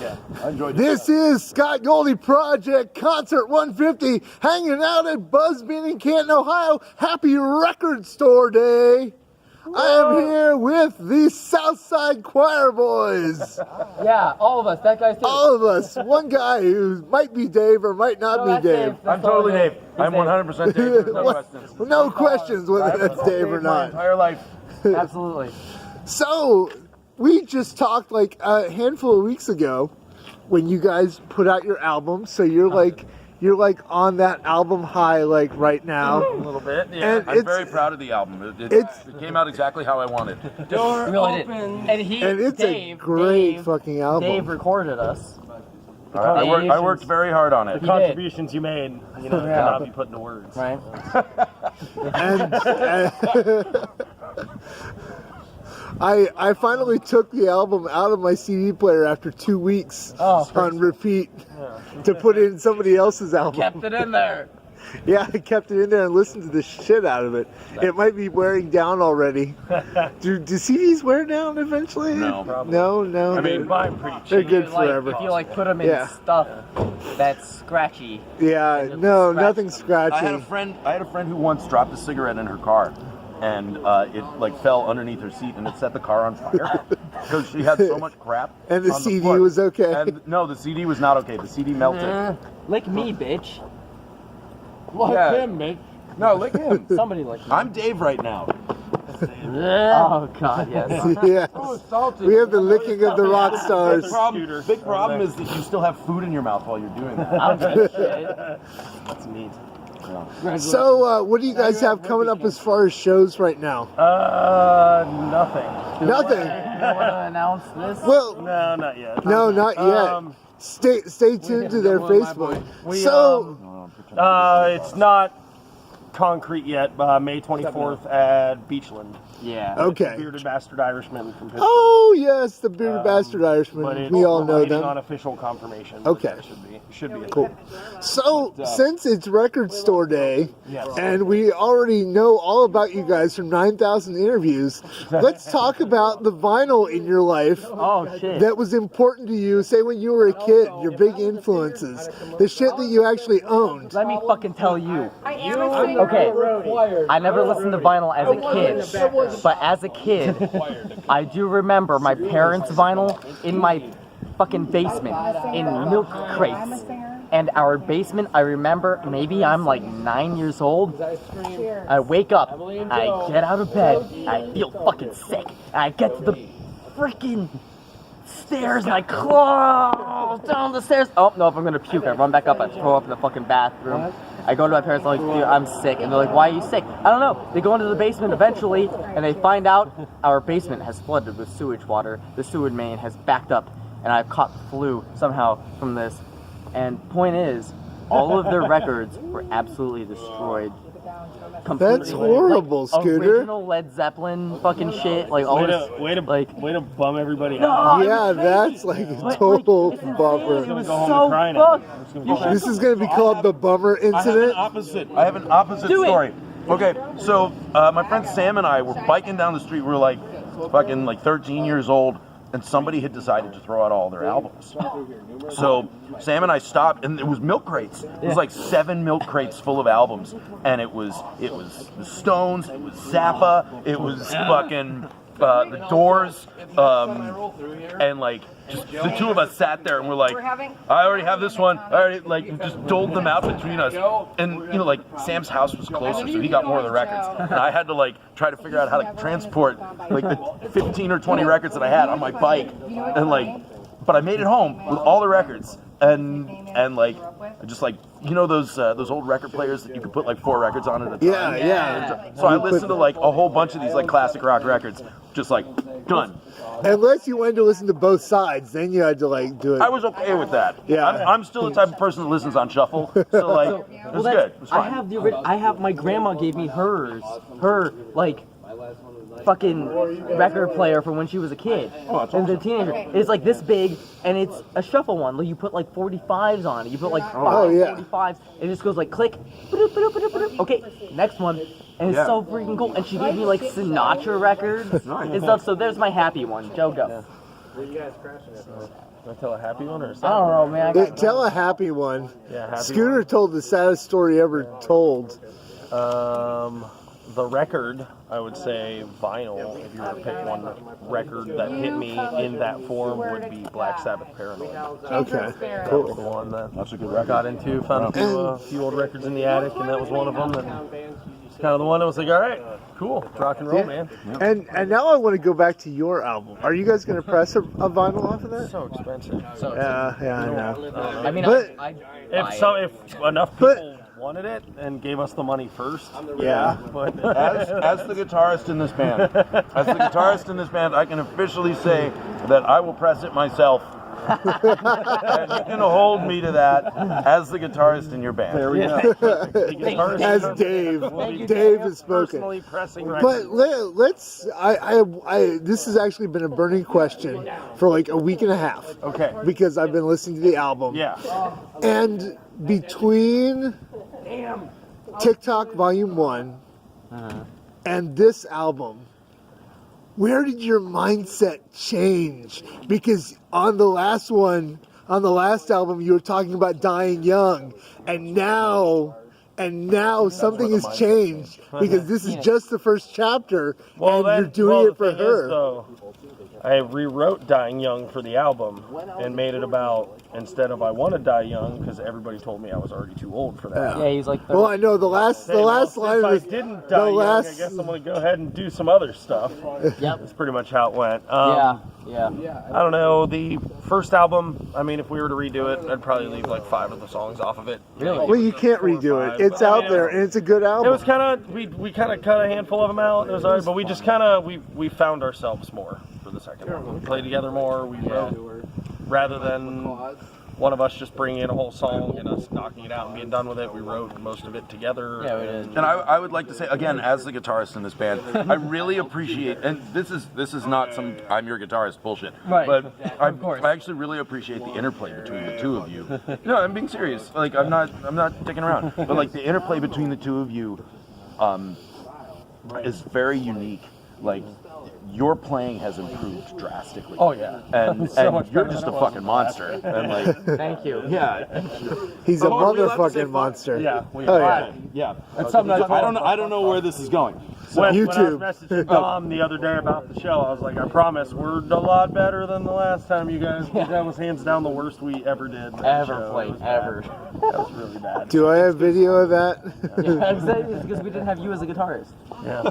Yeah, I enjoyed it. This is Scott Goldie Project Concert 150, hanging out at Buzzbin in Canton, Ohio. Happy Record Store Day. I am here with the Southside Choir Boys. Yeah, all of us. That guy's too. All of us. One guy who might be Dave or might not be Dave. I'm totally Dave. I'm 100% Dave. There's no questions. No questions whether that's Dave or My not. entire life. Absolutely. So, we just talked like a handful of weeks ago when you guys put out your album. So you're like on that album high like right now. A little bit. Yeah. And I'm very proud of the album. It came out exactly how I wanted. Door really open. And it's Dave, a great Dave, fucking album. Dave recorded us. I worked very hard on it. The contributions you made, cannot be put into words. Right. I finally took the album out of my CD player after 2 weeks on repeat to put in somebody else's album. Kept it in there. Yeah, I kept it in there and listened to the shit out of it. It might be wearing down already. Do CDs wear down eventually? No. No. I mean, mine pretty cheap. They're good forever. If you put them in stuff that's scratchy. Yeah, no, nothing scratchy. I had a friend who once dropped a cigarette in her car, and it fell underneath her seat, and it set the car on fire because she had so much crap. And the on CD floor. was okay. And no, the CD was not okay. The CD melted. Lick me, bitch. Like him, bitch. No, lick him. Somebody lick me. I'm Dave right now. Oh God, yes. Yeah. We have the licking of the rock stars. Big problem is that you still have food in your mouth while you're doing that. I don't give a shit. That's neat. So, what do you guys have coming up as far as shows right now? Nothing. Nothing. You want to announce this? Well, No, not yet. no, not yet. Stay tuned to their Facebook. It's not concrete yet. May 24th at Beachland. Yeah. Okay. Bearded Bastard Irishman from Pittsburgh. Oh yes, the Bearded Bastard But Irishman. We all know waiting them. on official confirmation. Okay. Should be Cool. So, since it's Record Store Day, Yes. and we already know all about you guys from 9,000 interviews, let's talk about the vinyl in your life Oh shit. that was important to you. Say when you were a kid, your big influences, the shit that you actually owned. Let me fucking tell you. Okay. Okay. I never listened to vinyl as a kid, but as a kid, I do remember my parents' vinyl in my fucking basement in milk crates. And our basement, I remember, maybe I'm like 9 years old. I wake up, I get out of bed, I feel fucking sick. I get to the freaking stairs and I claw down the stairs. Oh, no, if I'm gonna puke, I run back up, I throw up in the fucking bathroom. I go to my parents, I'm like, dude, I'm sick. And they're like, why are you sick? I don't know. They go into the basement eventually, and they find out our basement has flooded with sewage water. The sewer main has backed up, and I've caught the flu somehow from this. And point is, all of their records were absolutely destroyed. Completely. That's horrible, Scooter. Original Led Zeppelin fucking shit, like all this, Way to bum everybody No, out. Yeah, that's like a total it's insane. bummer. It was Go home so and cry fucked. This is going to be called the bummer incident. I have an opposite Do it. story. Okay, so my friend Sam and I were biking down the street. We were like fucking 13 years old, and somebody had decided to throw out all their albums. So Sam and I stopped, and it was milk crates. It was like 7 milk crates full of albums, and it was the Stones, it was Zappa, it was fucking the Doors, and just the two of us sat there and we're like, I already have this one. I already just doled them out between us. And Sam's house was closer, so he got more of the records. And I had to try to figure out how to transport the 15 or 20 records that I had on my bike, and but I made it home with all the records. And just those old record players that you could put 4 records on at a time. Yeah. So I listened to a whole bunch of these classic rock records, just done. Unless you wanted to listen to both sides, then you had to do it. I was okay with that. Yeah. I'm still the type of person that listens on shuffle, so it was good. It was fine. I have my grandma gave me her fucking record player from when she was a kid. Oh, that's and a teenager. It's this big, and it's a shuffle one. You put 45s on it. You put 5 45s. It just goes click. Okay, next one. And it's so freaking cool. And she gave me Sinatra records and stuff. So there's my happy one. Joe, go. Were you guys crashing it? Can I tell a happy one or a sad I don't know, man. I got Tell a happy one. Yeah, happy Scooter told the saddest story ever told. The record, I would say vinyl, if you were to pick one record that hit me in that form, would be Black Sabbath Paranoid. Okay, That was cool. the one that That's a good I record. got into, found a few old records in the attic, and that was one of them. And it's kind of the one that was like, all right, cool, rock and roll, man. And now I want to go back to your album. Are you guys going to press a vinyl off of that? So expensive. Yeah, I know. I mean, But- If enough people wanted it and gave us the money first, Yeah. But As the guitarist in this band, I can officially say that I will press it myself. And you can hold me to that as the guitarist in your band. there we go. As Dave. Dave has spoken. Personally pressing But records. let's. This has actually been a burning question for like a week and a half. Okay. Because I've been listening to the album. Yeah. And between TikTok Volume 1 and this album, where did your mindset change? Because on the last album, you were talking about dying young, and now something has changed because this is just the first chapter, and you're doing it for thing her. Is, though, I rewrote Dying Young for the album and made it about, instead of I Want to Die Young, because everybody told me I was already too old for that. Yeah, he's like. Well, I know the last line If I was didn't die young, I guess I'm going to go ahead and do some other stuff. Yep. That's pretty much how it went. Yeah. I don't know. The first album, I mean, if we were to redo it, I'd probably leave like 5 of the songs off of it. Really? well, you can't 4 or redo 5. it. It's I out mean, there, and it's a good It album. was kind of we kind of cut a handful of them out. It was alright, but we just kind of we found ourselves more for the second one. We played together more. We wrote rather than one of us just bringing in a whole song and us knocking it out and being done with it. We wrote most of it together. Yeah, we did. And I would like to say again, as the guitarist in this band, I really appreciate, and this is not some I'm your guitarist bullshit, Right. but Of course. I actually really appreciate the interplay between the two of you. No, I'm being serious. Like I'm not dicking around, but like the interplay between the two of you, is very unique. Like your playing has improved drastically. Oh yeah. And, So and much you're better just than a it was. fucking monster. And like, Thank you. yeah, He's a Oh, are we allowed to say motherfucking fuck? monster. Yeah. Oh yeah. yeah. That's something I don't know where this is going. When I YouTube. was messaging Dom the other day about the show, I was like, I promise we're a lot better than the last time you guys. That was hands down the worst we ever did. that Ever show. It played, was bad. ever. That was really bad. Do I have video of that? Yeah, exactly. It's because we didn't have you as a guitarist. Yeah.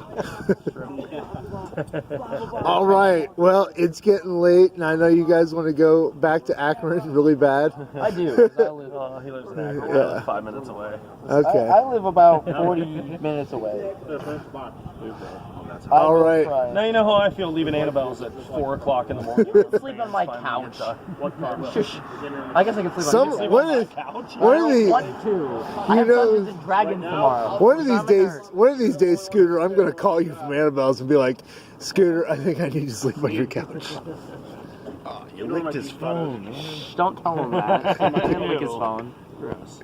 All right. Well, it's getting late, and I know you guys want to go back to Akron really bad. I do. 'Cause I live, He lives in Akron. I live 5 minutes away. Okay. I live about 40 minutes away. All right. Now you know how I feel leaving Annabelle's at 4 o'clock in the morning. Sleep on my couch. Shush. I guess I can sleep Some on your one of the want to. I have know- Dungeons and Dragons tomorrow. one of these days, Scooter, I'm gonna call you from Annabelle's and be like, Scooter, I think I need to sleep on your couch. You licked his phone. Shh, don't tell him that. He didn't lick his phone. Gross.